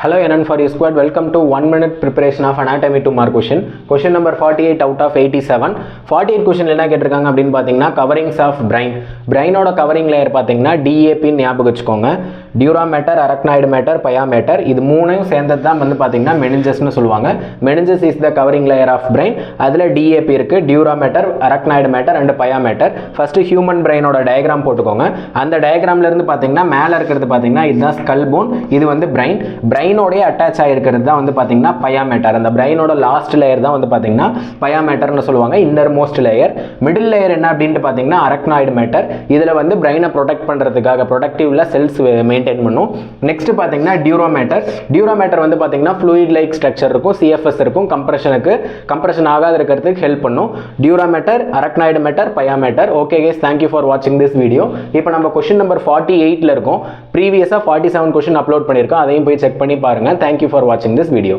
Hello NN for you squad, welcome to 1 minute preparation of anatomy 2 mark question. Question number 48 out of 87. 48 question என்ன கேட்டிருக்காங்க அப்படின்னு பார்த்தீங்கன்னா coverings of brain. பிரைனோட covering layer பார்த்தீங்கன்னா DAP ஞாபகம் வச்சுக்கோங்க. Dura mater, arachnoid mater, pia mater, இது மூணையும் சேர்ந்தது தான் வந்து பார்த்தீங்கன்னா மெனிஞ்சஸ்னு சொல்லுவாங்க. Meninges is the covering layer of brain. அதில் DAP இருக்கு, dura mater, arachnoid mater and pia mater. First human பிரைனோட டயக்ராம் போட்டுக்கோங்க. அந்த டயக்ராம்ல இருந்து பார்த்தீங்கன்னா மேலே இருக்கிறது பார்த்தீங்கன்னா இதுதான் ஸ்கல் போன், இது வந்து பிரைன். பிரைனோடய அட்டாச் ஆகிருக்கிறது தான் வந்து பார்த்தீங்கன்னா பயா மேட்டர். அந்த பிரைனோட லாஸ்ட் லேயர் தான் வந்து பார்த்தீங்கன்னா பயா மேட்டர்னு சொல்லுவாங்க, inner most layer. Middle layer என்ன அப்படின்ட்டு பார்த்தீங்கன்னா அரக்னாய்டு மேட்டர். இதில் வந்து பிரைனை ப்ரொடெக்ட் பண்ணுறதுக்காக ப்ரொடக்டிவ்ல செல்ஸ் மெயின்டைன் பண்ணும். நெக்ஸ்ட் பார்த்தீங்கன்னா டியூரா மேட்டர். டியூரா மேட்டர் வந்து பார்த்தீங்கன்னா ஃப்ளூயிட் லைக் ஸ்ட்ரக்சர் இருக்கும், CFS இருக்கும், கம்ப்ரெஷன் ஆகாத இருக்கிறதுக்கு ஹெல்ப் பண்ணும். Dura mater, arachnoid mater, pia mater. Okay guys, thank you for வாட்சிங் திஸ் வீடியோ. இப்போ நம்ம கொஸ்டின் நம்பர் 48ல இருக்கோம். ப்ரீவியஸாக 47 கொஸ்டின் அப்லோட் பண்ணியிருக்கோம், அதையும் போய் செக் பண்ணி பாருங்க. Thank you for watching this video.